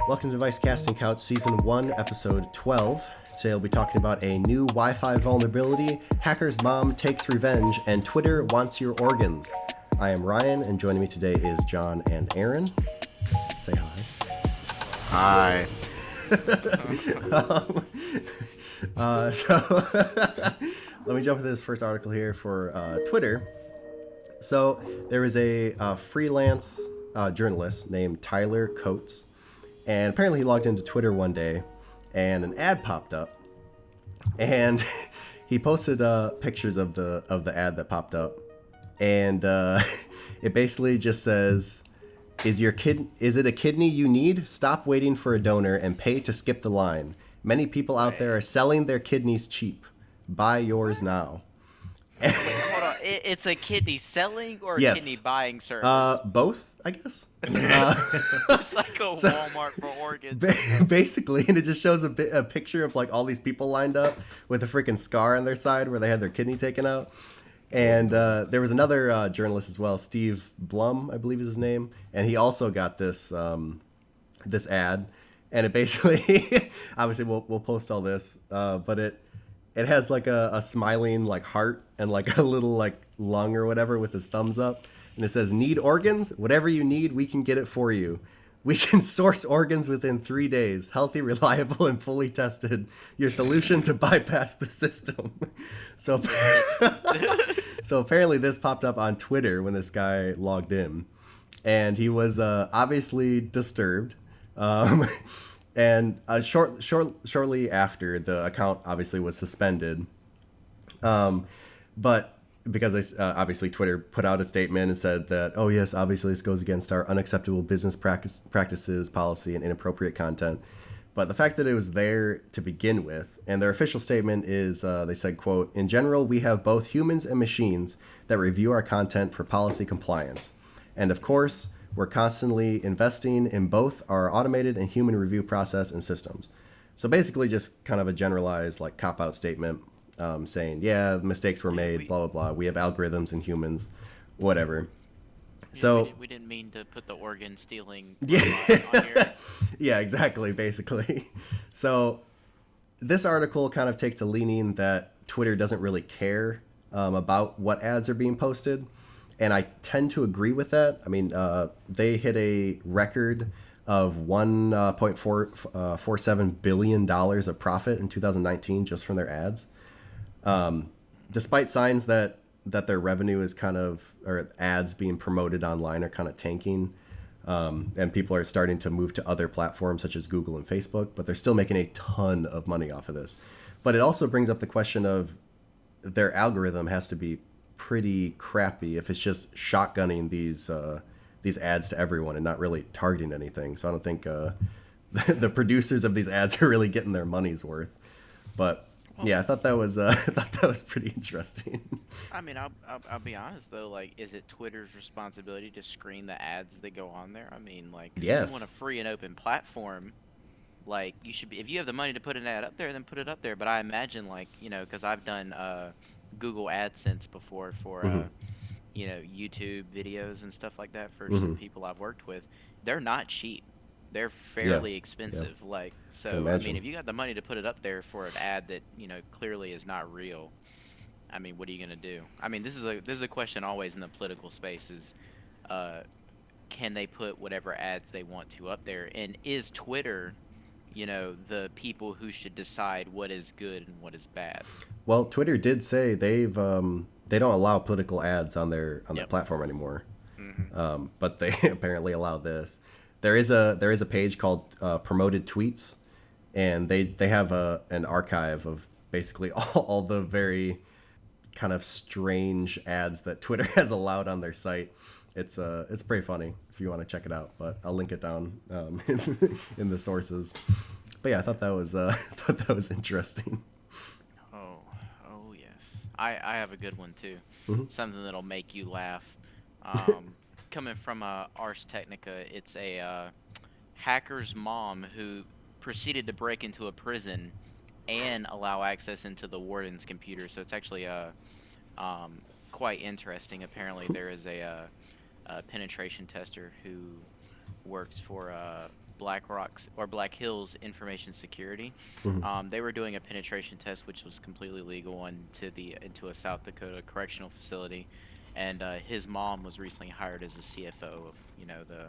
Welcome to Device Casting Couch Season 1, Episode 12. Today we'll be talking about a new Wi-Fi vulnerability, hacker's mom takes revenge, and Twitter wants your organs. I am Ryan, and joining me today is John and Aaron. Say hi. Hi. Let me jump into this first article here for Twitter. So there is a freelance journalist named Tyler Coates, and apparently he logged into Twitter one day, and an ad popped up, and he posted pictures of the ad that popped up, and it basically just says, Is it a kidney you need? Stop waiting for a donor and pay to skip the line. Many people out there are selling their kidneys cheap. Buy yours now. Wait, hold on. It's a kidney selling or a Yes. kidney buying service? Both, I guess. It's like a Walmart for organs. Basically, and it just shows a picture of like all these people lined up with a freaking scar on their side where they had their kidney taken out. And there was another journalist as well, Steve Blum, I believe is his name, and he also got this this ad, and it basically, obviously we'll post all this, but it has like a smiling like heart and like a little like lung or whatever with his thumbs up, and it says, "Need organs? Whatever you need, we can get it for you. We can source organs within 3 days. Healthy, reliable, and fully tested. Your solution to bypass the system." So, so apparently this popped up on Twitter when this guy logged in, and he was obviously disturbed. And shortly after, the account obviously was suspended. But because obviously Twitter put out a statement and said that, oh yes, obviously this goes against our unacceptable business practices, policy, and inappropriate content. But the fact that it was there to begin with, and their official statement is, they said, quote, "In general, we have both humans and machines that review our content for policy compliance. And of course, we're constantly investing in both our automated and human review process and systems." So basically just kind of a generalized like cop-out statement, saying, yeah, mistakes were made, blah, blah, blah. We have algorithms and humans, whatever. So we didn't mean to put the organ stealing yeah, on here. yeah, exactly, basically. So this article kind of takes a leaning that Twitter doesn't really care about what ads are being posted. And I tend to agree with that. I mean, they hit a record of $1.47 billion of profit in 2019 just from their ads. Despite signs that their revenue is kind of, or ads being promoted online are kind of tanking, and people are starting to move to other platforms such as Google and Facebook, but they're still making a ton of money off of this. But it also brings up the question of their algorithm has to be pretty crappy if it's just shotgunning these ads to everyone and not really targeting anything. So I don't think the producers of these ads are really getting their money's worth. But yeah, I thought that was pretty interesting. I mean, I'll be honest though. Like, is it Twitter's responsibility to screen the ads that go on there? I mean, like, if Yes. you want a free and open platform, like, you should be. If you have the money to put an ad up there, then put it up there. But I imagine, like, because I've done Google AdSense before for YouTube videos and stuff like that for some people I've worked with. They're not cheap. They're fairly expensive. Yeah. Like, so I mean, if you got the money to put it up there for an ad that clearly is not real, I mean, what are you gonna do? I mean, this is a question always in the political space is, can they put whatever ads they want to up there? And is Twitter, the people who should decide what is good and what is bad? Well, Twitter did say they don't allow political ads on their platform anymore, but they apparently allow this. There is a page called Promoted Tweets, and they have an archive of basically all the very kind of strange ads that Twitter has allowed on their site. It's pretty funny if you want to check it out, but I'll link it down in the sources. But yeah, I thought that was interesting. Oh yes. I have a good one too. Something that'll make you laugh. Coming from Ars Technica, it's a hacker's mom who proceeded to break into a prison and allow access into the warden's computer. So it's actually quite interesting. Apparently, there is a penetration tester who works for Black Rocks or Black Hills Information Security. Mhm. They were doing a penetration test, which was completely legal, into a South Dakota correctional facility, and his mom was recently hired as a CFO of the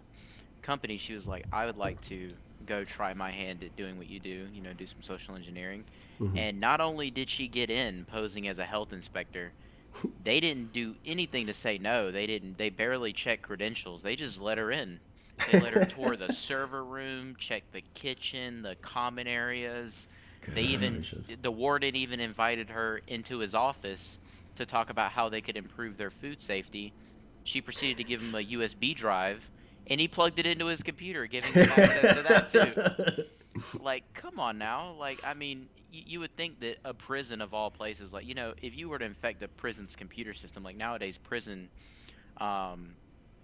company. She was like, I would like to go try my hand at doing what you do, do some social engineering. Mhm. And not only did she get in posing as a health inspector, they didn't do anything to say no. They barely checked credentials. They just let her in. They let her tour the server room, check the kitchen, the common areas. Goodness gracious. The warden even invited her into his office to talk about how they could improve their food safety. She proceeded to give him a USB drive, and he plugged it into his computer, giving him access to that too. Like, come on now. Like, I mean, you would think that a prison of all places, like, if you were to infect a prison's computer system, like nowadays, prison um,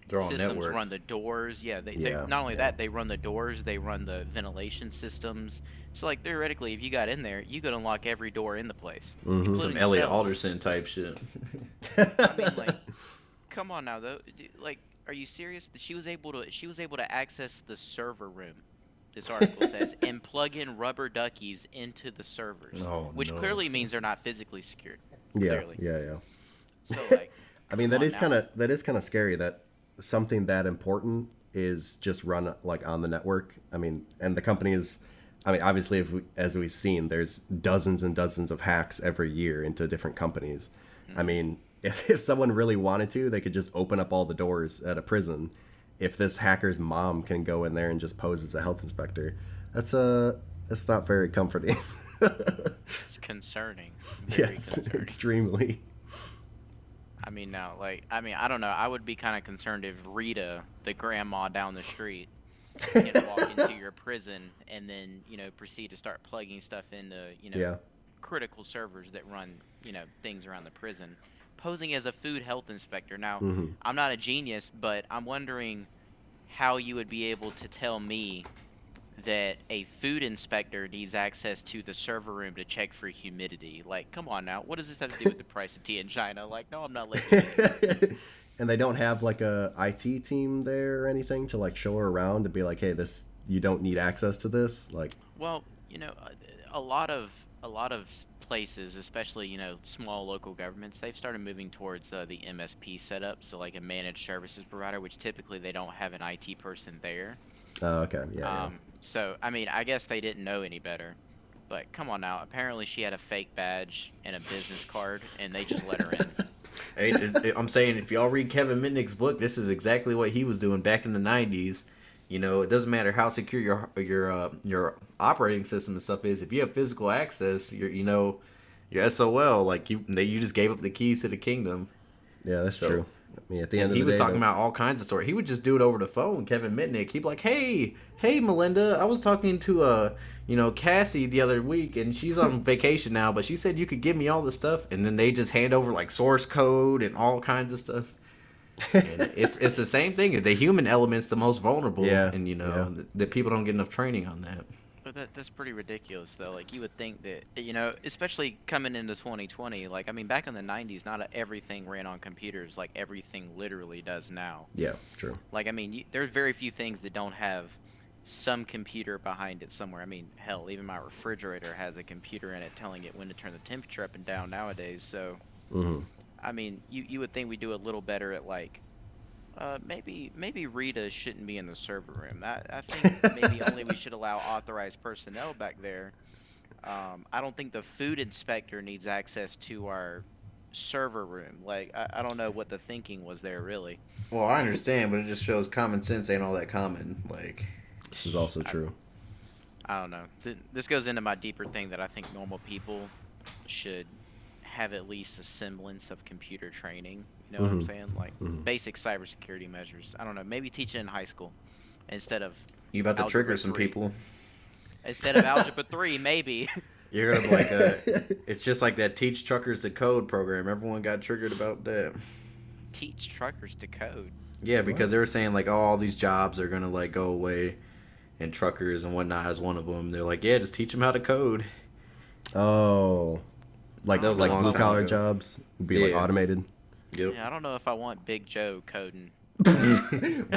They're all systems run networked. the doors. Yeah, they Yeah, not only yeah. that, they run the doors, they run the ventilation systems. So, like, theoretically, if you got in there, you could unlock every door in the place, Hmm. Some including the Elliot cells. Alderson type shit. I mean, like, come on now, though. Like, are you serious? She was able to access the server room. This article says, and plug in rubber duckies into the servers, Oh which no. clearly means they're not physically secured. Yeah, Clearly. yeah, yeah. So, like, I mean, come on now. that is kind of scary that something that important is just run like on the network. I mean, and the company is. I mean, obviously, as we've seen, there's dozens and dozens of hacks every year into different companies. I Hmm. mean, if someone really wanted to, they could just open up all the doors at a prison. If this hacker's mom can go in there and just pose as a health inspector, that's not very comforting. It's concerning. Very Yes, concerning. extremely. I mean, now, like, I don't know. I would be kind of concerned if Rita, the grandma down the street, can walk into your prison and then, proceed to start plugging stuff into, Yeah. critical servers that run, things around the prison, posing as a food health inspector. Now, Hmm. I'm not a genius, but I'm wondering how you would be able to tell me that a food inspector needs access to the server room to check for humidity. Like, come on now. What does this have to do with the price of tea in China? Like, no, I'm not letting you in here. And they don't have like a IT team there or anything to like show her around and be like, hey, this you don't need access to this. Like, Well, a lot of places, especially small local governments, they've started moving towards the MSP setup, so like a managed services provider, which typically they don't have an IT person there. oh, okay, yeah, yeah. So I mean, I guess they didn't know any better. But come on now, apparently she had a fake badge and a business card, and they just let her in. Hey, I'm saying if y'all read Kevin Mitnick's book, this is exactly what he was doing back in the '90s. You know, it doesn't matter how secure your operating system and stuff is. If you have physical access, your SOL, like you just gave up the keys to the kingdom. Yeah, that's So true. I mean, at the And end of he the was day, talking though. about all kinds of stories. He would just do it over the phone. Kevin Mitnick. He'd be like, hey, Melinda, I was talking to Cassie the other week, and she's on vacation now, but she said you could give me all this stuff, and then they just hand over like source code and all kinds of stuff. And it's the same thing. The human element's the most vulnerable, Yeah, and yeah. that people don't get enough training on that. But that's pretty ridiculous, though. Like, you would think that, especially coming into 2020, like, I mean, back in the 90s, not everything ran on computers like everything literally does now. Yeah, true. Like, I mean, there's very few things that don't have some computer behind it somewhere. I mean, hell, even my refrigerator has a computer in it telling it when to turn the temperature up and down nowadays. So, Hmm. I mean, you would think we do a little better at, like, maybe Rita shouldn't be in the server room. I think maybe only we should allow authorized personnel back there. I don't think the food inspector needs access to our server room. Like, I don't know what the thinking was there, really. Well, I understand, but it just shows common sense ain't all that common. Like, This is also I, true. I don't know. This goes into my deeper thing that I think normal people should have at least a semblance of computer training. You know what I'm Hmm. saying? Like, Hmm. basic cybersecurity measures. I don't know. Maybe teach it in high school instead of you about to algebra trigger some 3. people. Instead of algebra 3, maybe. You're gonna be like, it's just like that Teach Truckers to Code program. Everyone got triggered about that. Teach truckers to code. Yeah, What? because they were saying like, oh, all these jobs are gonna like go away, and truckers and whatnot is one of them. They're like, yeah, just teach them how to code. Oh, That was a like long blue time collar ago. jobs would be like Yeah. automated. Yep. Yeah, I don't know if I want Big Joe coding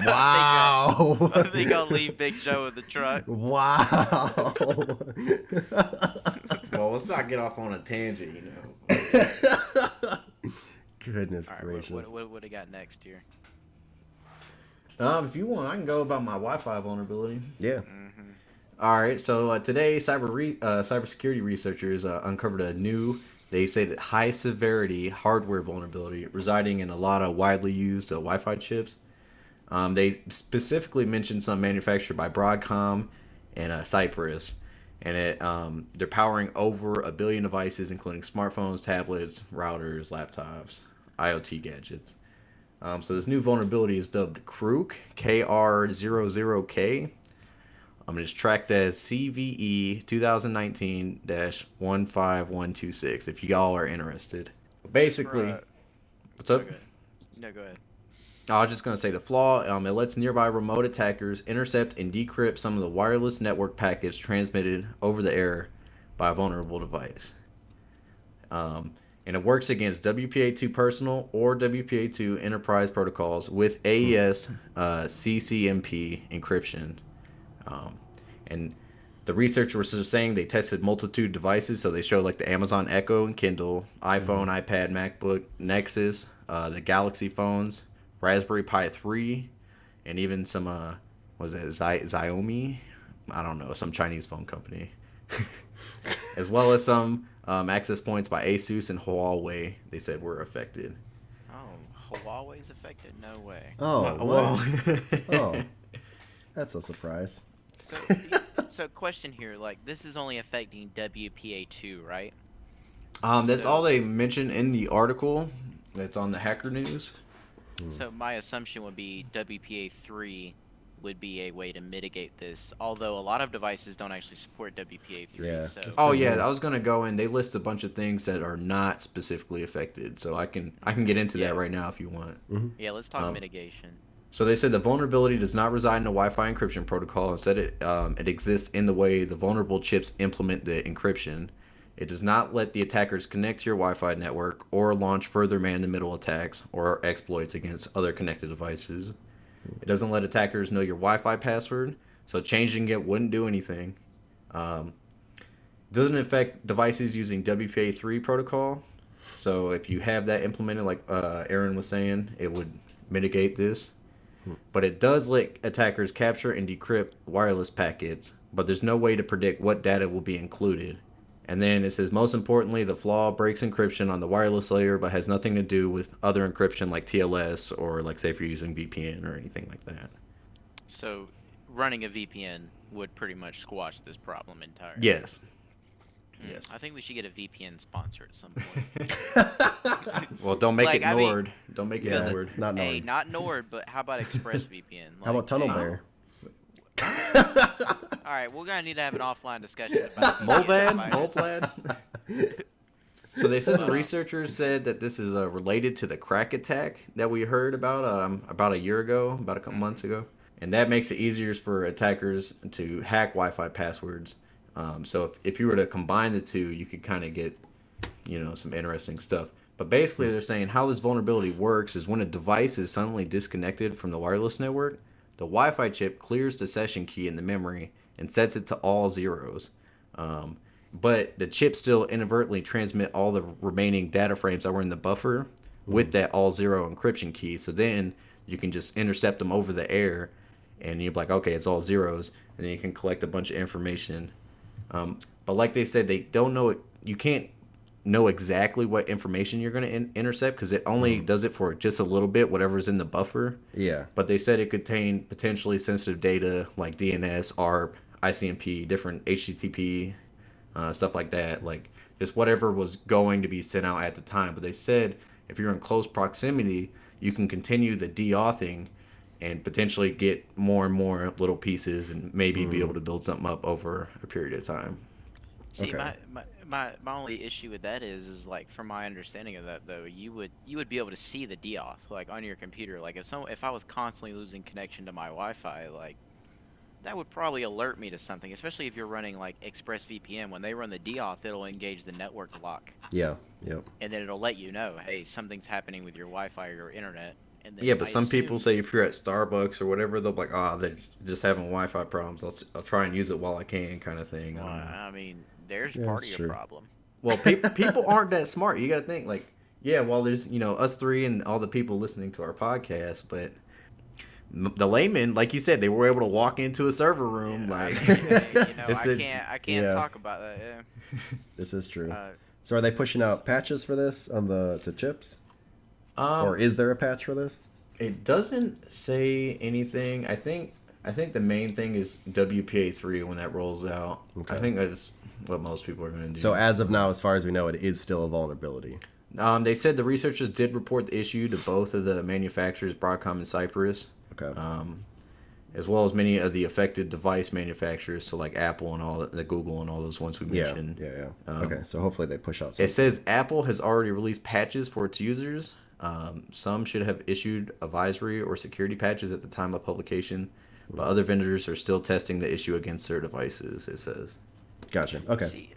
Wow. They gonna leave Big Joe in the truck. Wow. Well, let's not get off on a tangent, you know. Goodness All right, gracious. what do got next here? If you want, I can go about my Wi-Fi vulnerability. Yeah. Mm-hmm. All right. So today, cybersecurity researchers uncovered a new, they say that high severity hardware vulnerability residing in a lot of widely used Wi-Fi chips. They specifically mentioned some manufactured by Broadcom and Cypress, and they're powering over a billion devices, including smartphones, tablets, routers, laptops, IoT gadgets. So this new vulnerability is dubbed Krook, KR00K. It's tracked as CVE 2019-15126. If y'all are interested, Just for basically, what's up? okay. No, go ahead. I was just going to say the flaw, it lets nearby remote attackers intercept and decrypt some of the wireless network packets transmitted over the air by a vulnerable device. And it works against WPA2 personal or WPA2 enterprise protocols with AES CCMP encryption. Um, and the researchers were saying they tested multitude devices, so they showed like the Amazon Echo and Kindle, iPhone, iPad, MacBook, Nexus, the Galaxy phones, Raspberry Pi 3, and even some was it Xiaomi? I don't know, some Chinese phone company, as well as some access points by Asus and Huawei. They said were affected. Oh, Huawei's affected? No way. Oh, Well, what? Oh, that's a surprise. So, so question here, like this is only affecting WPA2, right? that's all So, they mentioned in the article. That's on the Hacker News. so my assumption would be WPA3 would be a way to mitigate this, although a lot of devices don't actually support WPA3. Yeah, So, that's Oh pretty yeah, new. I was gonna go in. They list a bunch of things that are not specifically affected, so I can get into yeah, that right now if you want. yeah. Let's talk Um, mitigation. so they said the vulnerability does not reside in the Wi-Fi encryption protocol. Instead, it exists in the way the vulnerable chips implement the encryption. It does not let the attackers connect to your Wi-Fi network or launch further man-in-the-middle attacks or exploits against other connected devices. It doesn't let attackers know your Wi-Fi password, so changing it wouldn't do anything. Um, doesn't affect devices using WPA3 protocol. So if you have that implemented, like Aaron was saying, it would mitigate this. But it does let attackers capture and decrypt wireless packets, but there's no way to predict what data will be included. And then it says, most importantly, the flaw breaks encryption on the wireless layer, but has nothing to do with other encryption like TLS or, like, say, if you're using VPN or anything like that. So, running a VPN would pretty much squash this problem entirely. Yes. Yes. I think we should get a VPN sponsor at some point. Well, don't make Like, it I mean, Nord. Don't make it because Yeah, Nord. not hey, Nord. not Nord, but how about ExpressVPN? How about Tunnel hey, Bear? all right, we're gonna need to have an offline discussion about VPN Molvad? providers. Molvad? So they said the But researchers said that this is related to the crack attack that we heard about a year ago, about a couple months ago, and that makes it easier for attackers to hack Wi-Fi passwords. So if you were to combine the two, you could kind of get some interesting stuff. But basically, they're saying how this vulnerability works is when a device is suddenly disconnected from the wireless network, the Wi-Fi chip clears the session key in the memory and sets it to all zeros. Um, but the chip still inadvertently transmit all the remaining data frames that were in the buffer with that all zero encryption key. So then you can just intercept them over the air, and you're like, okay, it's all zeros, and then you can collect a bunch of information. But like they said, they don't know it. You can't know exactly what information you're going to intercept because it only does it for just a little bit, whatever's in the buffer. Yeah. But they said it contained potentially sensitive data like DNS, ARP, ICMP, different HTTP, stuff like that. Like just whatever was going to be sent out at the time. But they said if you're in close proximity, you can continue the deauthing and potentially get more and more little pieces and maybe be able to build something up over a period of time. see, Okay. my only issue with that is like from my understanding of that though, you would be able to see the deauth like on your computer. Like if I was constantly losing connection to my Wi-Fi, like that would probably alert me to something, especially if you're running like ExpressVPN. When they run the deauth, it'll engage the network lock, Yeah. Yep. and then it'll let you know, hey, something's happening with your Wi-Fi or your internet, And Yeah, then but I some people assume, say if you're at Starbucks or whatever, they'll be like, oh, they're just having Wi-Fi problems. I'll try and use it while I can, kind of thing. I well, don't know. I mean, there's Yeah, part that's of your true. problem. Well, people aren't that smart. You got to think like, yeah, well, there's us three and all the people listening to our podcast, but the layman, like you said, they were able to walk into a server room. Yeah, I Like, mean, it's a I can't Yeah, talk about that. Yeah. this is true. Uh, So are they pushing s- out patches for this on the chips, or um, is there a patch for this? it doesn't say anything. I think the main thing is WPA3 when that rolls out. I Okay. think that's what most people are going to So do. as of now, as far as we know, it is still a vulnerability. They said the researchers did report the issue to both of the manufacturers, Broadcom and Cypress, Okay. um, as well as many of the affected device manufacturers, so like Apple and all the Google and all those ones we Yeah. mentioned. Yeah. Yeah. Um, Okay. So hopefully they push out it something. says Apple has already released patches for its users. Some should have issued advisory or security patches at the time of publication, but other vendors are still testing the issue against their devices, it says. Gotcha. Okay. See,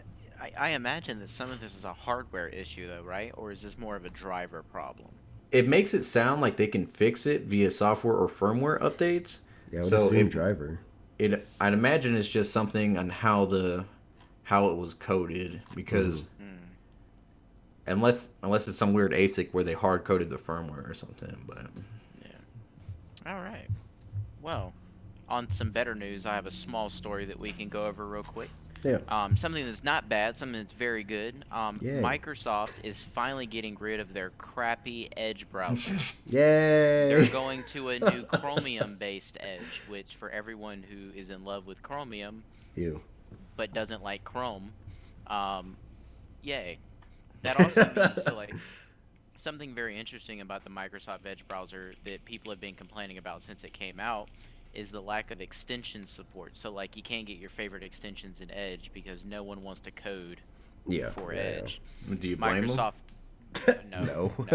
I imagine that some of this is a hardware issue, though, right? Or is this more of a driver problem? It makes it sound like they can fix it via software or firmware updates. Yeah, I would So assume driver. I'd imagine it's just something on how it was coded Mm-hmm. because Hmm. unless it's some weird ASIC where they hard coded the firmware or something. But Yeah. All right. Well, on some better news, I have a small story that we can go over real quick. Yeah. Something that's not bad, something that's very good. Yay. Microsoft is finally getting rid of their crappy Edge browser. They're Yay. going to a new Chromium-based Edge, which for everyone who is in love with Chromium Ew. but doesn't like Chrome, um, yay. That also means so like something very interesting about the Microsoft Edge browser that people have been complaining about since it came out is the lack of extension support. So like you can't get your favorite extensions in Edge because no one wants to code Yeah. for Yeah. Edge. do you blame them? Microsoft no, No. no,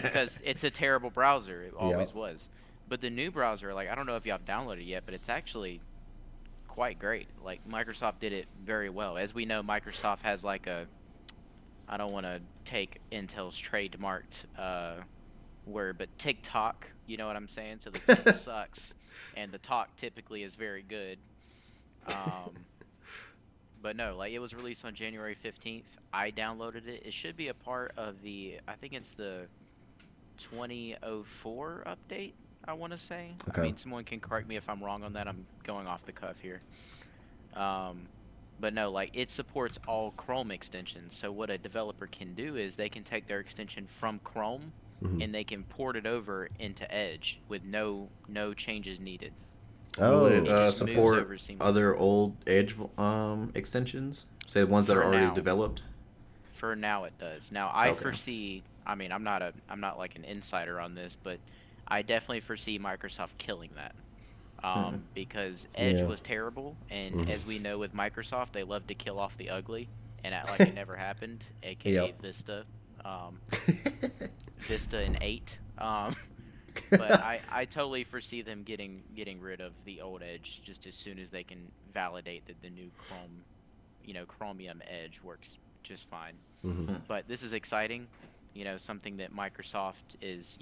because it's a terrible browser. It Yep. always was. But the new browser, like I don't know if you have downloaded it yet, but it's actually quite great. Like Microsoft did it very well. As we know, Microsoft has like a I don't want to take Intel's trademarked word, but TikTok. You know what I'm saying? So the tick sucks, and the talk typically is very good. Um, but no, like it was released on January 15th. I downloaded it. It should be a part of the. I think it's the 2004 update. I want to say. I Okay. mean, someone can correct me if I'm wrong on that. I'm going off the cuff here. Um, but no, like it supports all Chrome extensions. So what a developer can do is they can take their extension from Chrome Mhm. and they can port it over into Edge with no changes needed. Will Oh, it It just moves support over seamlessly. other old Edge extensions? Say the ones that are For already now, developed. for now it does. Now I Okay. foresee. I mean, I'm not like an insider on this, but I definitely foresee Microsoft killing that. Hmm. Because Edge yeah. was terrible, and Mhm. as we know with Microsoft, they love to kill off the ugly and act like it never happened, aka Yep. Vista, um, Vista and 8. But I totally foresee them getting rid of the old Edge just as soon as they can validate that the new Chrome, Chromium Edge works just fine. Mhm. But this is exciting, something that Microsoft is,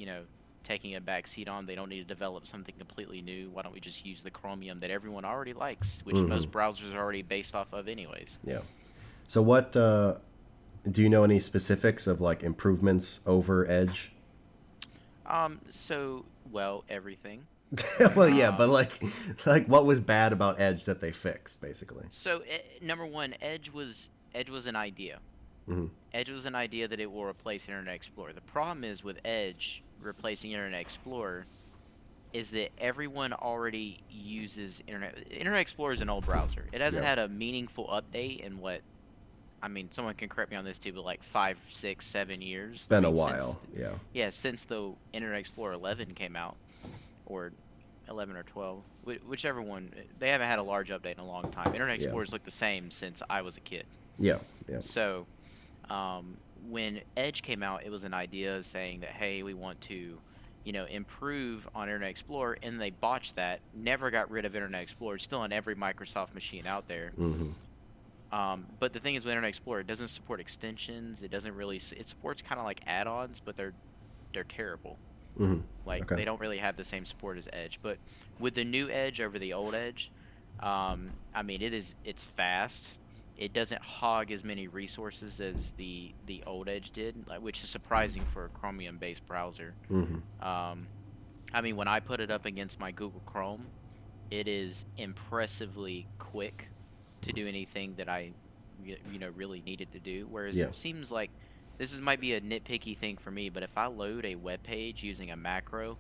taking a back seat on. They don't need to develop something completely new. Why don't we just use the Chromium that everyone already likes, which Mhm. most browsers are already based off of anyways? Yeah. So what do you know any specifics of like improvements over Edge? Well, everything. Well, yeah, but Um, like what was bad about Edge that they fixed basically? number one, Edge was an idea. Hmm. Edge was an idea that it will replace Internet Explorer. The problem is with Edge replacing Internet Explorer is that everyone already uses Internet Explorer is an old browser. It hasn't Yeah. had a meaningful update in what I mean. Someone can correct me on this too, but like 5, 6, 7 years. It's I been a mean, since while. Yeah. yeah, since the Internet Explorer 11 came out, or 11 or 12, whichever one. They haven't had a large update in a long time. Internet Yeah. Explorer's looked the same since I was a kid. Yeah. Yeah. So when Edge came out, it was an idea saying that hey, we want to, improve on Internet Explorer, and they botched that. Never got rid of Internet Explorer. It's still on every Microsoft machine out there. Hmm. But the thing is with Internet Explorer, it doesn't support extensions. It doesn't really. It supports kind of like add-ons, but they're terrible. Hmm. Like Okay. they don't really have the same support as Edge. But with the new Edge over the old Edge, I mean it's fast. It doesn't hog as many resources as the old Edge did, like, which is surprising for a Chromium based browser. Hmm. Um, I mean, when I put it up against my Google Chrome, it is impressively quick to do anything that I really needed to do. Whereas Yeah. it seems like might be a nitpicky thing for me, but if I load a web page using a macro,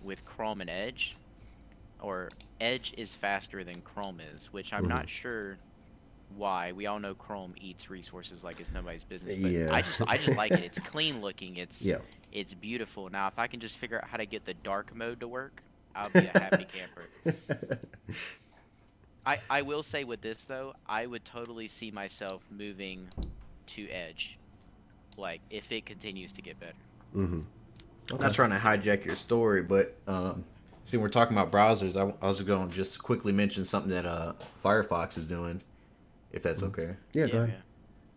with Chrome and Edge, or Edge is faster than Chrome is, which I'm Hmm. not sure why. We all know Chrome eats resources like it's nobody's business, but Yeah. I just like it. It's clean looking. Yeah. It's beautiful. Now, if I can just figure out how to get the dark mode to work, I'll be a happy camper. I will say with this though, I would totally see myself moving to Edge, like if it continues to get better. Hmm. Not Okay. trying to It's a hijack your story, but see, we're talking about browsers. I was going to just quickly mention something that Firefox is doing, if that's Mhm. okay. Yeah. Go yeah, ahead.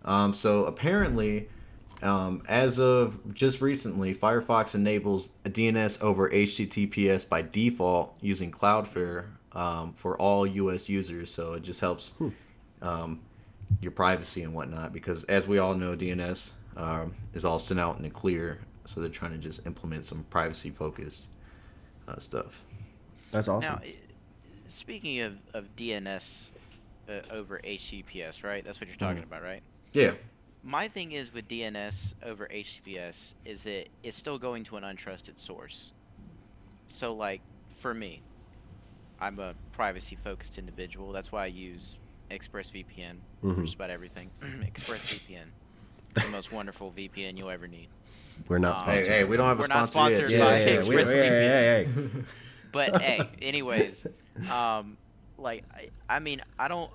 yeah. So apparently, as of just recently, Firefox enables a DNS over HTTPS by default using Cloudflare for all U.S. users. So it just helps Hmm. um, your privacy and whatnot. Because as we all know, DNS is all sent out in the clear. So they're trying to just implement some privacy focused stuff. That's Now, awesome. speaking of DNS over HTTPS, right? That's what you're Hmm. talking about, right? Yeah. My thing is with DNS over HTTPS is that it's still going to an untrusted source. So, like, for me, I'm a privacy focused individual. That's why I use ExpressVPN for Hmm. just about everything. ExpressVPN, the most wonderful VPN you'll ever need. We're not Hey, Um, sponsored hey, by we don't them. have a we're not sponsor yet. sponsored Yeah. by Chill, Yeah. Yeah. chill, We. Hey. chill. ExpressVPN, Hey. Hey. but hey, anyways, like I mean, I don't.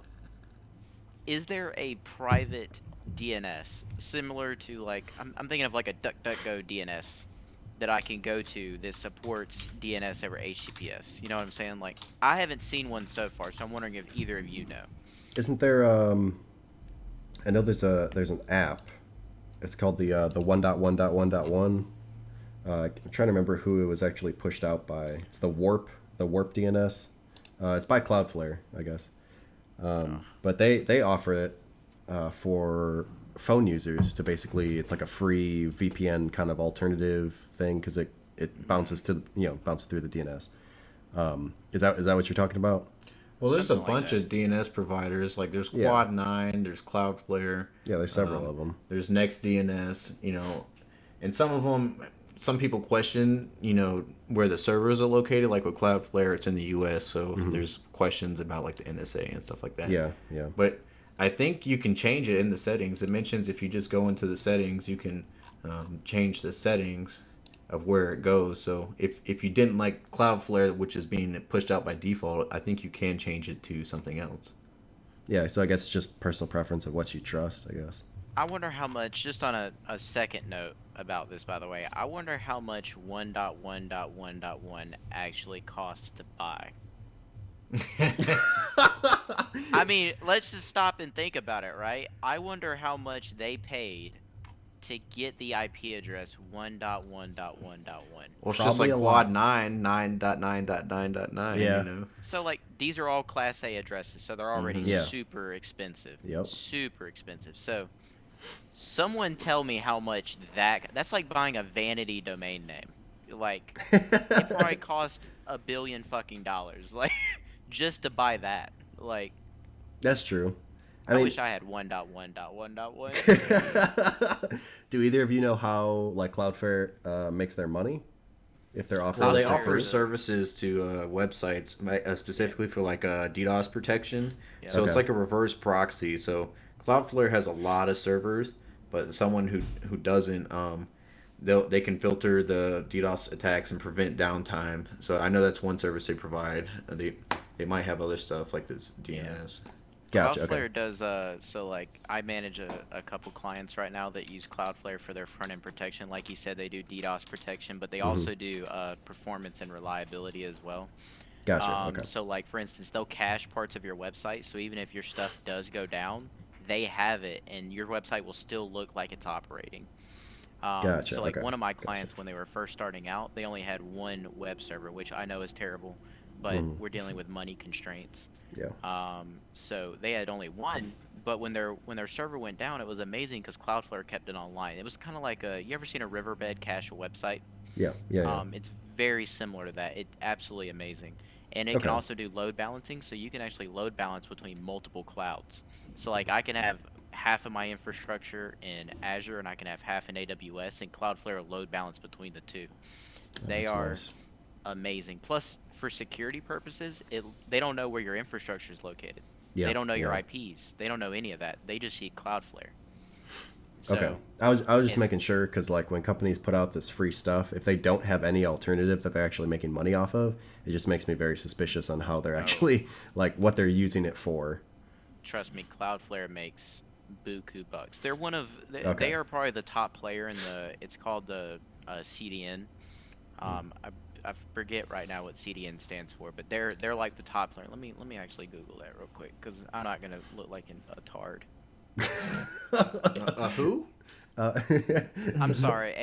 Is there a private DNS similar to like I'm thinking of like a DuckDuckGo DNS that I can go to that supports DNS over HTTPS? You know what I'm saying? Like I haven't seen one so far, so I'm wondering if either of you know. Isn't there? I know there's an app. It's called the 1.1.1.1. I'm trying to remember who it was actually pushed out by. It's the Warp DNS. It's by Cloudflare, I guess. Oh, But they offer it for phone users to basically, it's like a free VPN kind of alternative thing because it bounces to bounces through the DNS. Is that what you're talking about? Well, there's a something like bunch that. of DNS providers. Like there's Yeah, Quad9, there's Cloudflare, yeah. There's several of them. there's NextDNS. And some of them, some people question, where the servers are located. Like with Cloudflare, it's in the U.S., so Hmm. there's questions about like the NSA and stuff like that. Yeah, yeah. But I think you can change it in the settings. It mentions if you just go into the settings, you can change the settings of where it goes. So if you didn't like Cloudflare, which is being pushed out by default, I think you can change it to something else. Yeah, so I guess it's just personal preference of what you trust, I guess. I wonder how much, just on a second note about this, by the way, I wonder how much 1.1.1.1 actually costs to buy. I mean, let's just stop and think about it, right? I wonder how much they paid to get the IP address 1.1.1.1. Well, it's just Probably like a Quad lot. 9, 9.9.9.9, Yeah. So, like, these are all Class A addresses, so they're already Mm-hmm. Yeah. super expensive. Yep. Super expensive. So, someone tell me how much that's like buying a vanity domain name. Like, it probably cost $1 billion fucking dollars, like, just to buy that. Like, That's true. I I mean, wish I had 1.1.1.1. do either of you know how like Cloudflare makes their money? If they're offering Well, they this for Cloudflare offer free? is a services to websites yeah, specifically for like DDoS protection. yep. So it's Okay. like a reverse proxy. So Cloudflare has a lot of servers, but someone who doesn't, they can filter the DDoS attacks and prevent downtime. So I know that's one service they provide. They might have other stuff like this Yeah. DNS. Gotcha. Okay. Cloudflare does so like I manage a couple clients right now that use Cloudflare for their front end protection. Like you said, they do DDoS protection, but they Hmm. also do performance and reliability as well. Gotcha. Okay. So like for instance, they'll cache parts of your website, so even if your stuff does go down, they have it and your website will still look like it's operating. Gotcha. So like Okay. one of my Gotcha. clients when they were first starting out, they only had one web server, which I know is terrible, but Mm, we're dealing with money constraints. yeah. So they had only one, but when their server went down, it was amazing because Cloudflare kept it online. It was kind of like you ever seen a Riverbed cache website? Yeah. Yeah. Yeah. It's very similar to that. It's absolutely amazing. And it can Okay. also do load balancing, so you can actually load balance between multiple clouds. So like I can have half of my infrastructure in Azure and I can have half in AWS, and Cloudflare load balance between the two. They That's are nice. amazing. Plus, for security purposes, they don't know where your infrastructure is located. They Yeah. don't know your Yeah. IPs. They don't know any of that. They just see Cloudflare. Okay. So I was just it's making sure because like when companies put out this free stuff, if they don't have any alternative that they're actually making money off of, it just makes me very suspicious on how they're oh, actually like what they're using it for. trust me, Cloudflare makes buku bucks. They're one of Okay. they are probably the top player in the. It's called the CDN. I forget right now what CDN stands for, but they're like the top player. Let me actually Google that real quick because I'm not gonna look like a tard. Who? Uh, I'm sorry.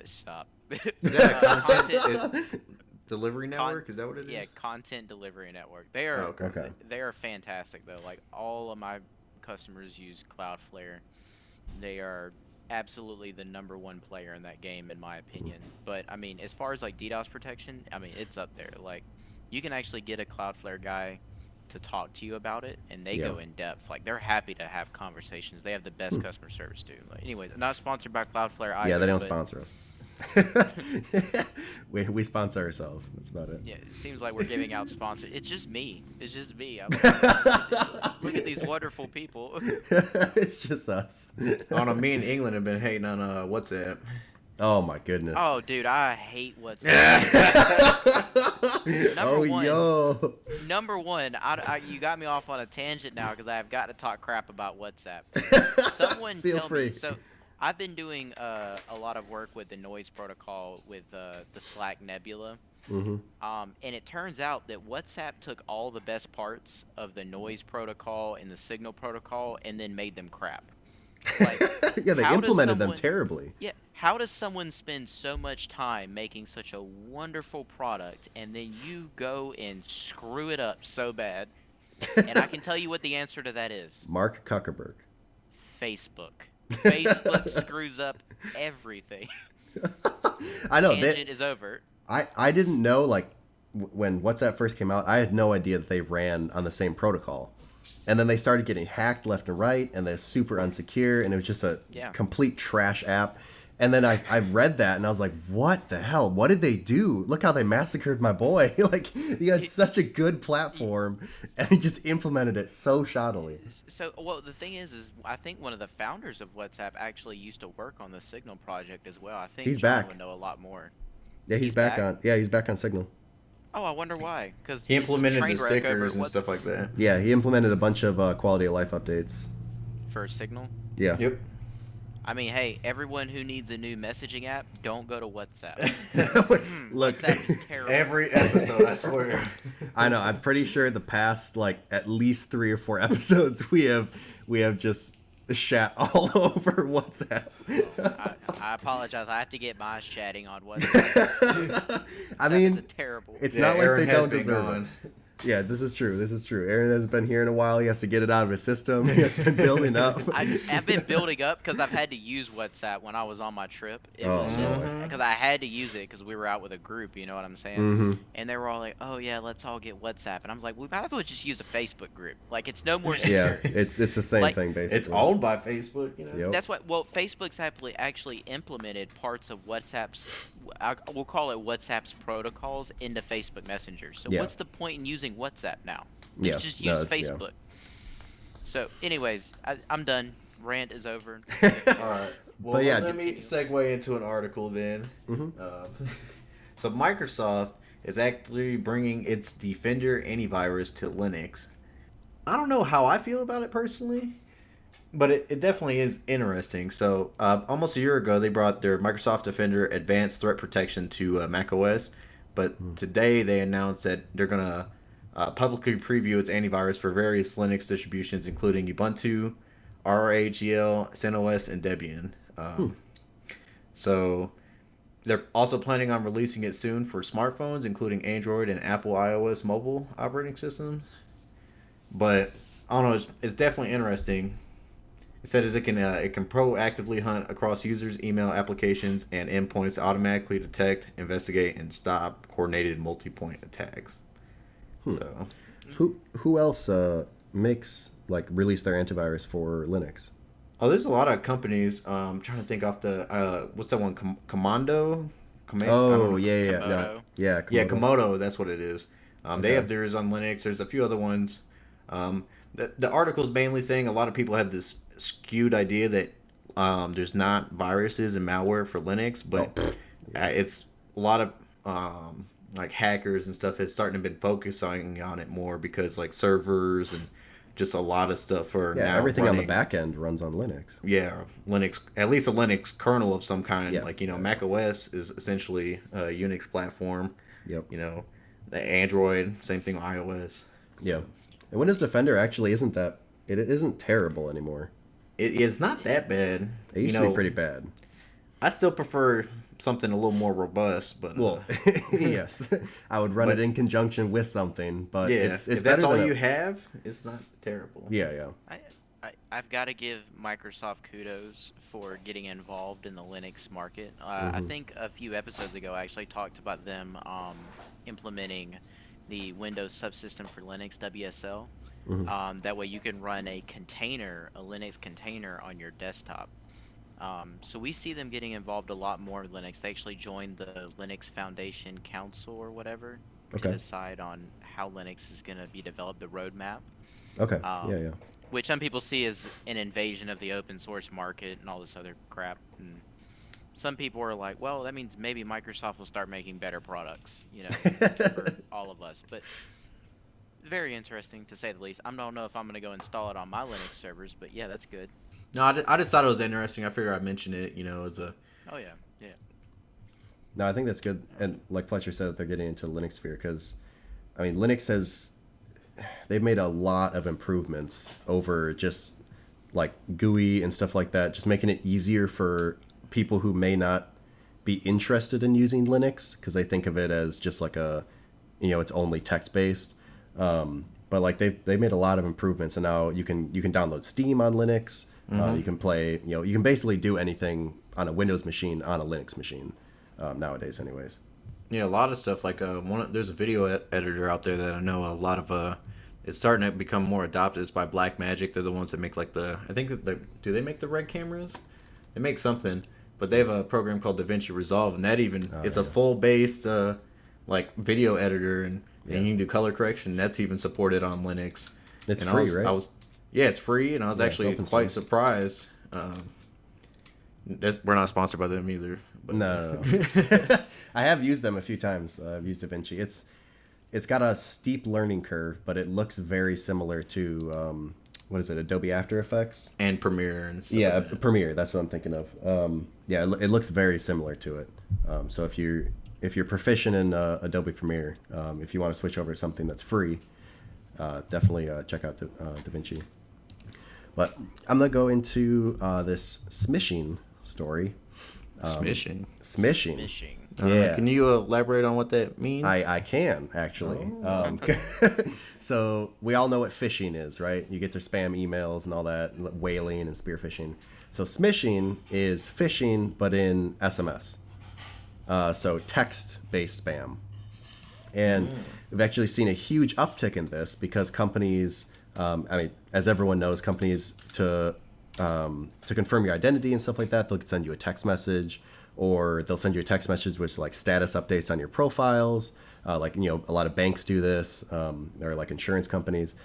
Stop. Is that a content Content delivery con network? Is that what it yeah, is? content delivery network. Oh, okay. okay. They are fantastic though. Like all of my customers use Cloudflare. They are absolutely the number one player in that game in my opinion. But I mean, as far as like DDoS protection, I mean, it's up there. Like you can actually get a Cloudflare guy to talk to you about it and they Yeah. go in depth. Like they're happy to have conversations. They have the best customer service too. Like, anyways, not sponsored by Cloudflare Yeah, they either, don't but sponsor us. we sponsor ourselves. That's about it. yeah, it seems like we're giving out sponsors. It's just me. It's just me. I'm like, look at these wonderful people. It's just us. Oh no, me and England have been hating on WhatsApp. Oh my goodness. Oh, dude, I hate WhatsApp. Number Oh one, yo. number one, you got me off on a tangent now because I have got to talk crap about WhatsApp. Someone Feel tell me. free. So, I've been doing a lot of work with the noise protocol with the Slack Nebula. Mm-hmm. And it turns out that WhatsApp took all the best parts of the noise protocol and the signal protocol and then made them crap. Like, Yeah, they how does implemented them someone terribly. yeah, how does someone spend so much time making such a wonderful product and then you go and screw it up so bad? And I can tell you what the answer to that is. Mark Zuckerberg. Facebook. Facebook screws up everything. I know that. Tangent is over. I didn't know like when WhatsApp first came out. I had no idea that they ran on the same protocol, and then they started getting hacked left and right, and they're super unsecure, and it was just a Yeah. complete trash app. And then I read that and I was like, what the hell? What did they do? Look how they massacred my boy. Like, you had such a good platform and he just implemented it so shoddily. So, well, the thing is I think one of the founders of WhatsApp actually used to work on the Signal project as well. I think He's John back. would know a lot more. Yeah, he's back back? on. Yeah, he's back on Signal. Oh, I wonder why. Because He it's a implemented train the wreck over stickers at and What's stuff like that. Yeah, he implemented a bunch of quality of life updates. for Signal. Yeah. Yep. I mean, hey, everyone who needs a new messaging app, don't go to WhatsApp. Look, WhatsApp is terrible. Every episode, I swear. I know. I'm pretty sure the past like at least 3 or 4 episodes we have just shat all over WhatsApp. I apologize. I have to get my chatting on WhatsApp. I WhatsApp mean, is terrible. it's Yeah, not like Aaron they has don't been deserve gone. it. Yeah, this is true. This is true. Aaron has been here in a while. He has to get it out of his system. It's been building up. I've been building up because I've had to use WhatsApp when I was on my trip. It Oh, was just boy. because I had to use it because we were out with a group. You know what I'm saying? Mm-hmm. And they were all like, "Oh yeah, let's all get WhatsApp." And I was like, "We might as well just use a Facebook group. Like it's no more secure." Yeah, it's the same Like, thing basically. It's owned by Facebook, you know. Yep. That's what. Well, Facebook's actually implemented parts of WhatsApp's. We'll call it WhatsApp's protocols into Facebook Messenger. So Yeah. what's the point in using WhatsApp now? Yeah, Just no, use it's- yeah. Facebook. So, anyways, I'm done. Rant is over. All right. Well, But yeah, let me segue into an article then. Mhm. So Microsoft is actually bringing its Defender antivirus to Linux. I don't know how I feel about it personally, but it definitely is interesting. So almost a year ago, they brought their Microsoft Defender Advanced Threat Protection to macOS, but today they announced that they're gonna publicly preview its antivirus for various Linux distributions, including Ubuntu, RAGL, CentOS, and Debian. So they're also planning on releasing it soon for smartphones, including Android and Apple iOS mobile operating systems. But I don't know, it's definitely interesting. It says it can proactively hunt across users' email applications and endpoints to automatically detect, investigate, and stop coordinated multi-point attacks. So, Who else makes like release their antivirus for Linux? oh, there's a lot of companies. I'm trying to think off the what's that one? Commando, I don't Oh know. yeah, no, Komodo. yeah, Yeah, Komodo. Komodo. That's what it is. They Okay. have theirs on Linux. There's a few other ones. The article is mainly saying a lot of people have this skewed idea that there's not viruses and malware for Linux, Oh, but pfft, yeah, it's a lot of like hackers and stuff is starting to been focusing on it more because like servers and just a lot of stuff are yeah. now Everything on the running. back end runs on Linux. Yeah, Linux, at least a Linux kernel of some kind. Yeah, Like, you know, yeah, Mac OS is essentially a Unix platform. yep, You know, the Android, same thing with iOS. yeah. So And Windows Defender actually isn't that. It isn't terrible anymore. it is not that bad. It You used to be know, pretty bad. I still prefer something a little more robust, Well, yes, I would run it but in conjunction with something, but yeah, it's if that's better all than you a. have, it's not terrible. Yeah, yeah. I've got to give Microsoft kudos for getting involved in the Linux market. I Mm-hmm. think a few episodes ago I actually talked about them implementing the Windows subsystem for Linux, WSL. Mm-hmm. That way you can run a container, a Linux container on your desktop. So we see them getting involved a lot more with Linux. They actually joined the Linux Foundation Council or whatever to Okay. decide on how Linux is going to be developed, the roadmap. Okay. Yeah, Um, yeah. which some people see as an invasion of the open source market and all this other crap. And some people are like, well, that means maybe Microsoft will start making better products, for all of us. But very interesting to say the least. I don't know if I'm going to go install it on my Linux servers, but yeah, that's good. No, I just thought it was interesting. I figured I'd mention it, you know, as a. Oh yeah, yeah. No, I think that's good. And like Fletcher said, that they're getting into Linux sphere because, I mean, Linux has they've made a lot of improvements over just like GUI and stuff like that, just making it easier for people who may not be interested in using Linux because they think of it as just like it's only text based. But like they made a lot of improvements, and now you can download Steam on Linux. You can play, you can basically do anything on a Windows machine on a Linux machine nowadays, anyways. Yeah, a lot of stuff like there's a video editor out there that I know a lot of it's starting to become more adopted. It's by Blackmagic. They're the ones that make like I think that do they make the red cameras? They make something, but they have a program called DaVinci Resolve, and that even it's a Yeah. full based like video editor, and Yeah. you can do color correction. That's even supported on Linux. It's And free, right? yeah, it's free, and I was Yeah, it's actually open quite source. surprised. We're not sponsored by them either. But No, no, no. I have used them a few times. I've used DaVinci. It's got a steep learning curve, but it looks very similar to what is it, Adobe After Effects? and Premiere and stuff Yeah, like that. Premiere. That's what I'm thinking of. Yeah, it looks very similar to it. So if you're proficient in Adobe Premiere, if you want to switch over to something that's free, definitely check out DaVinci. But I'm gonna go into this smishing story. Smishing. Smishing. Smishing. Yeah. Can you elaborate on what that means? I can actually. So we all know what phishing is, right? You get their spam emails and all that, whaling and spear phishing. So smishing is phishing, but in SMS. So text-based spam, and we've actually seen a huge uptick in this because companies, as everyone knows, companies to confirm your identity and stuff like that, they'll send you a text message, or they'll send you a text message with like status updates on your profiles. A lot of banks do this, or like insurance companies.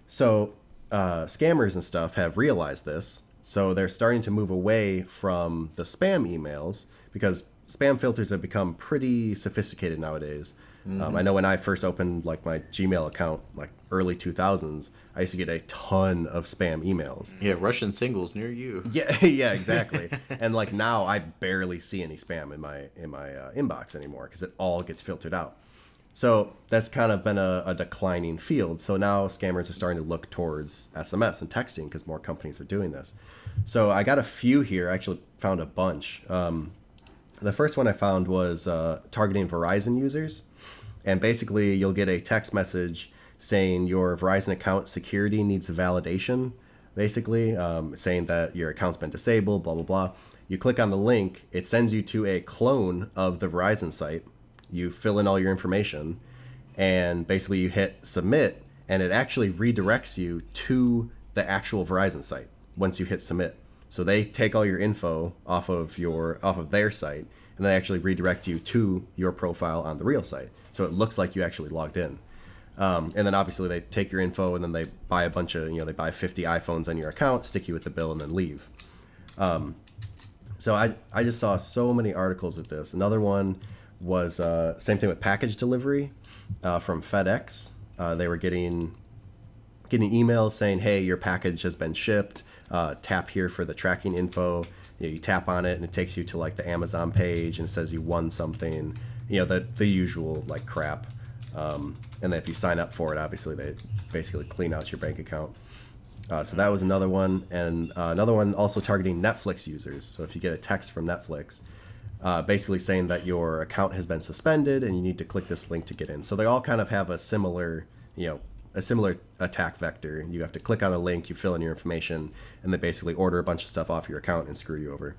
So scammers and stuff have realized this, so they're starting to move away from the spam emails because spam filters have become pretty sophisticated nowadays. I know when I first opened like my Gmail account, like early 2000s, I used to get a ton of spam emails. Yeah, Russian singles near you. Yeah, yeah, exactly. And like now, I barely see any spam in my inbox anymore because it all gets filtered out. So that's kind of been a declining field. So now scammers are starting to look towards SMS and texting because more companies are doing this. So I got a few here. I actually found a bunch. The first one I found was targeting Verizon users. And basically, you'll get a text message saying your Verizon account security needs validation, basically, saying that your account's been disabled, blah, blah, blah. You click on the link, it sends you to a clone of the Verizon site. You fill in all your information, and basically you hit submit, and it actually redirects you to the actual Verizon site once you hit submit. So they take all your info off of their site, and they actually redirect you to your profile on the real site. So it looks like you actually logged in. And then obviously they take your info, and then they buy a bunch of, they buy 50 iPhones on your account, stick you with the bill, and then leave. So I just saw so many articles with this. Another one was same thing with package delivery from FedEx. They were getting emails saying, hey, your package has been shipped. Tap here for the tracking info. You tap on it, and it takes you to like the Amazon page, and it says you won something. The usual like crap. And then if you sign up for it, obviously they basically clean out your bank account. So that was another one, and another one also targeting Netflix users. So if you get a text from Netflix, basically saying that your account has been suspended and you need to click this link to get in. So they all kind of have a similar attack vector. You have to click on a link, you fill in your information, and they basically order a bunch of stuff off your account and screw you over.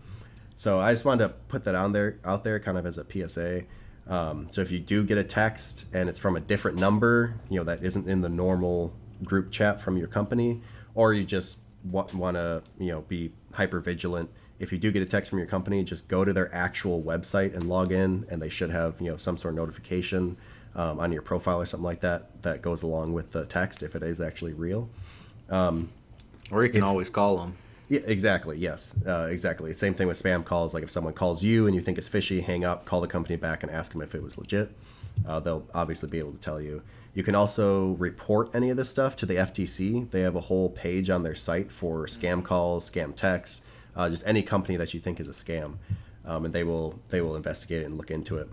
So I just wanted to put that out there kind of as a PSA. So if you do get a text and it's from a different number, that isn't in the normal group chat from your company, or you just want to, be hyper vigilant. If you do get a text from your company, just go to their actual website and log in, and they should have, some sort of notification on your profile or something like that goes along with the text if it is actually real. Or you can always call them. Yeah, exactly. Yes, exactly. Same thing with spam calls. Like if someone calls you and you think it's fishy, hang up, call the company back and ask them if it was legit. They'll obviously be able to tell you. You can also report any of this stuff to the FTC. They have a whole page on their site for scam calls, scam texts, just any company that you think is a scam, and they will investigate it and look into it.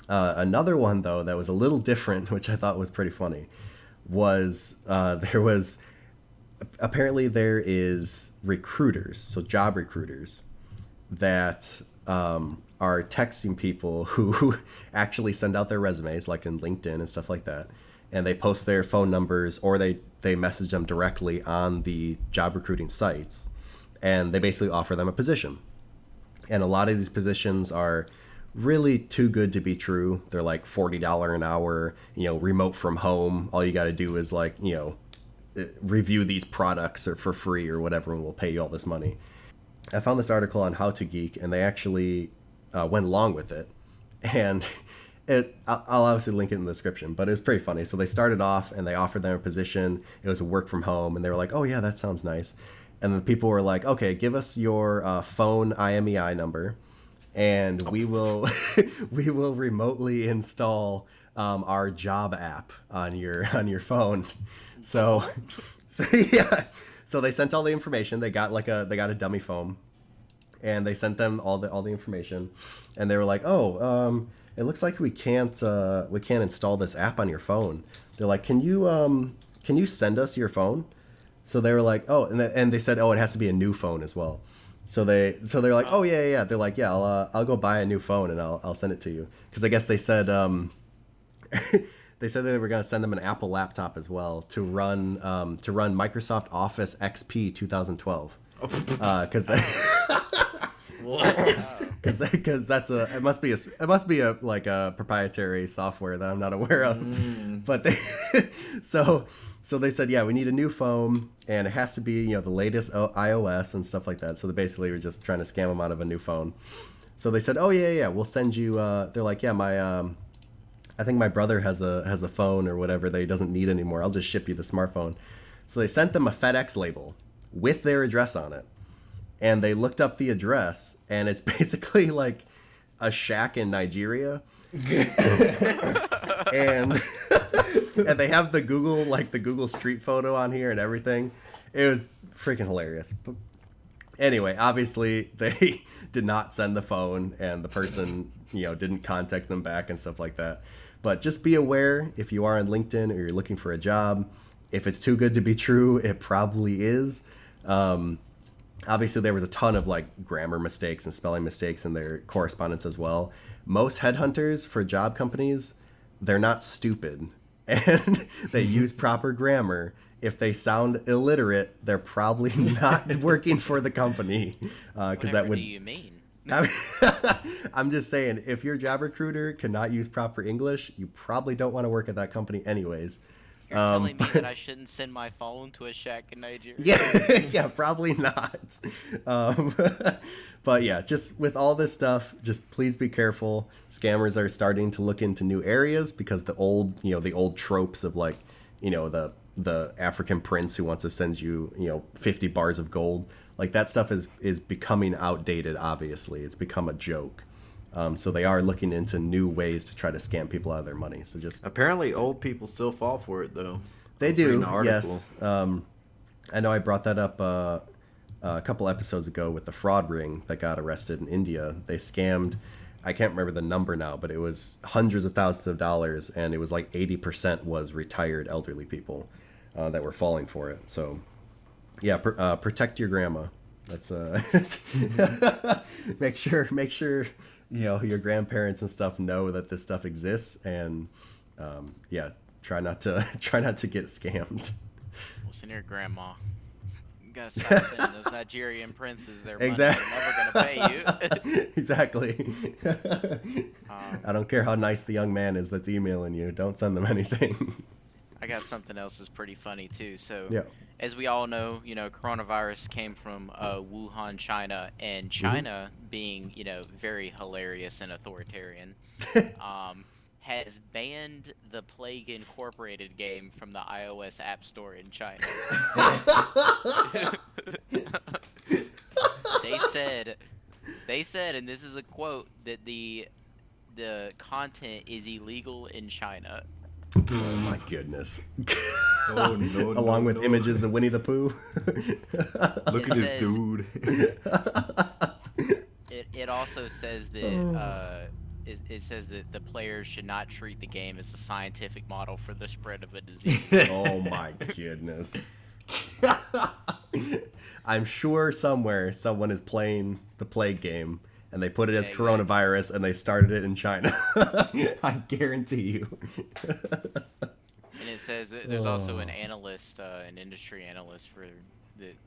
Another one though that was a little different, which I thought was pretty funny, was apparently there is recruiters, so job recruiters, that are texting people who actually send out their resumes, like in LinkedIn and stuff like that, and they post their phone numbers, or they message them directly on the job recruiting sites, and they basically offer them a position. And a lot of these positions are really too good to be true. They're like $40 an hour, remote from home. All you got to do is review these products or for free or whatever, and we'll pay you all this money. I found this article on How to Geek, and they actually went along with it. And I'll obviously link it in the description, but it was pretty funny. So they started off and they offered them a position. It was a work from home, and they were like, oh yeah, that sounds nice. And then people were like, okay, give us your phone IMEI number, and we will remotely install our job app on your phone. So yeah. So they sent all the information. They got a dummy phone, and they sent them all the information, and they were like, "Oh, it looks like we can't install this app on your phone." They're like, "Can you send us your phone?" So they were like, "Oh," and they said, "Oh, it has to be a new phone as well." So they're like, "Oh yeah." They're like, "Yeah, I'll go buy a new phone and I'll send it to you," because I guess they said they said they were going to send them an Apple laptop as well to run Microsoft Office XP 2012. Because that's it must be a proprietary software that I'm not aware of. But so they said, yeah, we need a new phone, and it has to be the latest iOS and stuff like that. So they basically were just trying to scam them out of a new phone. So they said, oh yeah, we'll send you. They're like, yeah, I think my brother has a phone or whatever that he doesn't need anymore. I'll just ship you the smartphone. So they sent them a FedEx label with their address on it. And they looked up the address, and it's basically like a shack in Nigeria. and they have the Google Street photo on here and everything. It was freaking hilarious. But anyway, obviously they did not send the phone, and the person, didn't contact them back and stuff like that. But just be aware, if you are on LinkedIn or you're looking for a job, if it's too good to be true, it probably is. obviously there was a ton of like grammar mistakes and spelling mistakes in their correspondence as well. Most headhunters for job companies, they're not stupid, and they use proper grammar. If they sound illiterate, they're probably not working for the company, because that would. Do you mean? I'm just saying, if your job recruiter cannot use proper English, you probably don't want to work at that company anyways. You're telling me that I shouldn't send my phone to a shack in Nigeria? Yeah, yeah, probably not. But yeah, just with all this stuff, just please be careful. Scammers are starting to look into new areas because the old tropes of like, the African prince who wants to send you, 50 bars of gold. Like that stuff is becoming outdated, obviously. It's become a joke. So they are looking into new ways to try to scam people out of their money. So just apparently old people still fall for it though. They do, yes. I know I brought that up a couple episodes ago with the fraud ring that got arrested in India. They scammed, I can't remember the number now, but it was hundreds of thousands of dollars, and it was like 80% was retired elderly people that were falling for it. So yeah, protect your grandma. That's make sure your grandparents and stuff know that this stuff exists, and try not to get scammed. Listen here, Grandma. You gotta stop sending those Nigerian princes their money. Exactly. They're never gonna pay you. Exactly. I don't care how nice the young man is that's emailing you. Don't send them anything. I got something else that's pretty funny too. So, yeah. As we all know, coronavirus came from Wuhan, China, and China, being very hilarious and authoritarian, has banned the Plague Incorporated game from the iOS App Store in China. They said, and this is a quote, that the content is illegal in China. Oh my goodness. Along with images of Winnie the Pooh. Look at this dude. It also says that it says that the players should not treat the game as a scientific model for the spread of a disease. Oh my goodness. I'm sure somewhere someone is playing the Plague game and they put it as coronavirus and they started it in China. I guarantee you. And it says that there's also an analyst, an industry analyst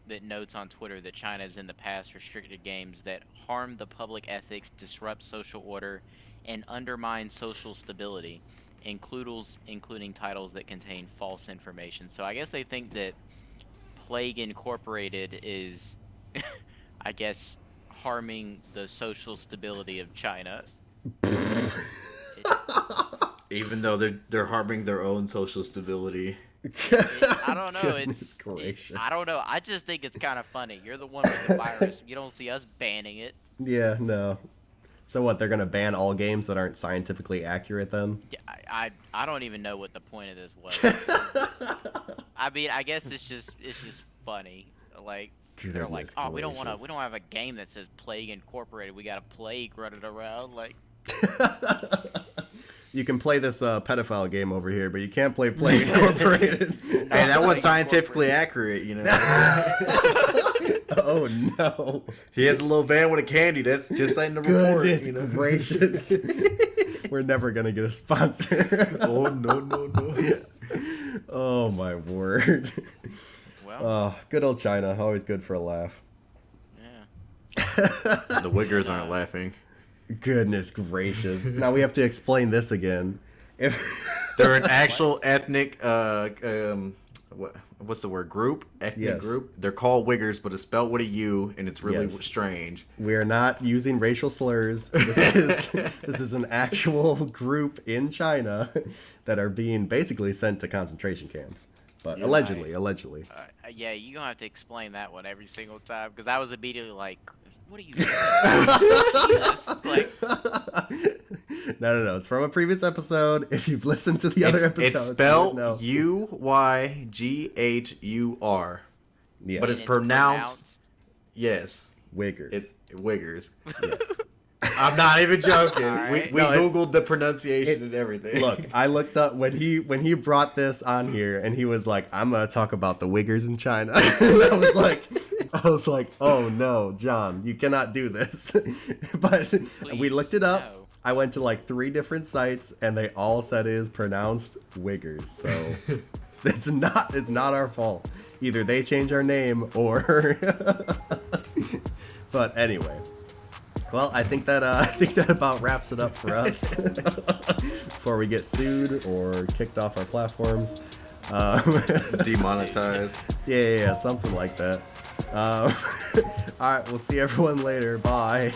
that notes on Twitter that China has in the past restricted games that harm the public ethics, disrupt social order, and undermine social stability, including titles that contain false information. So I guess they think that Plague Incorporated is, I guess, harming the social stability of China. Even though they're harming their own social stability. I don't know. I don't know. I just think it's kind of funny. You're the one with the virus. You don't see us banning it. Yeah, no. So what? They're gonna ban all games that aren't scientifically accurate then? Yeah, I don't even know what the point of this was. I mean, I guess it's just funny. Like they're like, oh, we don't have a game that says Plague Incorporated. We got a plague running around. Like, you can play this pedophile game over here, but you can't play Plague Incorporated. Hey, that one's scientifically accurate, Oh no! He has a little van with a candy. That's just like the report. Goodness gracious! We're never gonna get a sponsor. Oh no! Oh my word! Well, good old China. Always good for a laugh. Yeah. The Wiggers aren't laughing. Goodness gracious! Now we have to explain this again. If they're an actual ethnic, what's the word? Group? Ethnic group. They're called Wiggers, but it's spelled with a U, and it's really strange. We are not using racial slurs. This is an actual group in China that are being basically sent to concentration camps. But allegedly. Yeah, you're gonna have to explain that one every single time, because I was immediately like, what are you doing? Jesus. Like, No. It's from a previous episode. If you've listened to the other episodes, it's spelled Uyygur. Yeah. But it's pronounced. Yes. Wiggers. It's Wiggers. Yes. I'm not even joking. Right. We Googled the pronunciation and everything. Look, I looked up when he brought this on here, and he was like, "I'm gonna talk about the Wiggers in China." And I was like, I was like, oh no, John, you cannot do this. But we looked it up. no. I went to like 3 different sites, and they all said it is pronounced Wiggers. So it's not our fault. Either they change our name or. But anyway, well, I think that about wraps it up for us. Before we get sued or kicked off our platforms. Demonetized. Yeah, something like that. All right, we'll see everyone later. Bye.